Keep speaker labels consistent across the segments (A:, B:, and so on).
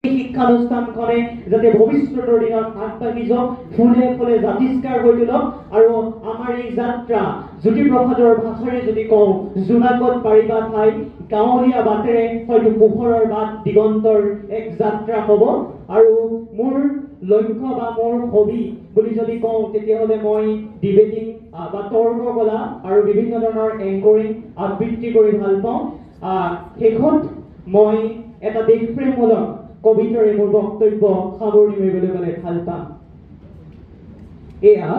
A: শিক্ষানুষ্ঠানখনে যাতে ভৱিষ্যতৰ দিনত আগবাঢ়ি যাওক, ফুলে ফুলে জাতিষ্কাৰ হৈ তোলক আৰু আমাৰ এই যাত্ৰা জ্যোতিপ্ৰসাদৰ ভাষাৰে যদি কওঁ, জোনাকত পাৰিবা ঠাই, গাঁৱলীয়া বাটেৰে হয়তো পোহৰৰ বাট দিগন্তৰ এক যাত্ৰা হ'ব। আৰু মোৰ লক্ষ্য বা মোৰ হবি বুলি যদি কওঁ, তেতিয়াহ'লে মই ডিবেটিং বা তৰ্ক কলা আৰু বিভিন্ন ধৰণৰ এংকৰিং আবৃত্তি কৰি ভাল পাওঁ। শেষত মই এটা দেশপ্ৰেমমূলক কবিতাৰে মোৰ বক্তব্য সামৰণি মাৰিবলৈ গ'লে ভাল পাম। এয়া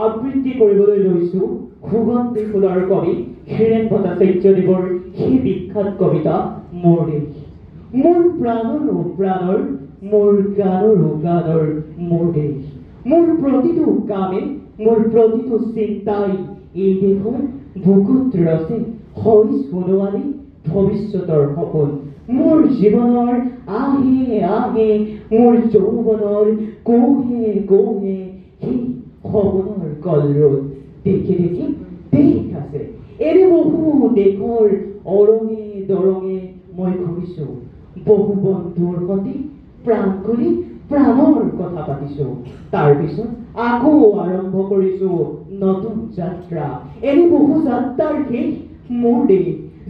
A: আবৃত্তি কৰিবলৈ লৈছো সুগন্ধি ফুলৰ কবি হীৰেন ভট্টাচাৰ্যদেৱৰ সেই বিখ্যাত কবিতা মোৰ দেশ। মোৰ প্ৰাণৰো প্ৰাণৰ, মোৰ গানৰো গানৰ মোৰ দেশ। মোৰ প্ৰতিটো কামে, মোৰ প্ৰতিটো চিন্তাই এই দেশৰ বুকুত ৰচে হয় সোণোৱালী ভৱিষ্যতৰ সপোন। মোৰ জীৱনৰ আহে আহে, মোৰ যৌৱনৰ কোহে কোহে, সেই সপোনৰ কলৰদ দেখি দেখি দেশ আছে। এনে বহু দেশৰ অৰঙে দৰঙে মই ঘূৰিছো, বহু বন্ধুৰ সৈতে প্ৰাণ কৰি প্ৰাণৰ কথা পাতিছো। তাৰপিছত আকৌ আৰম্ভ কৰিছো নতুন যাত্ৰা। এনে বহু যাত্ৰাৰ শেষ মোৰ দেশ,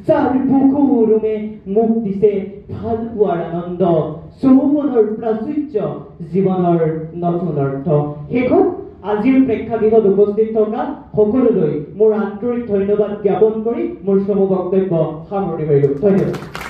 A: যাৰ বুকু ৰুমে মোক দিছে ভাল পোৱাৰ আনন্দ, যৌৱনৰ প্ৰাচুৰ্য, জীৱনৰ নতুন অৰ্থ। শেষত আজিৰ প্ৰেক্ষাগৃহত উপস্থিত থকা সকলোলৈ মোৰ আন্তৰিক ধন্যবাদ জ্ঞাপন কৰি মোৰ চমু বক্তব্য সামৰণি মাৰিলোঁ। ধন্যবাদ।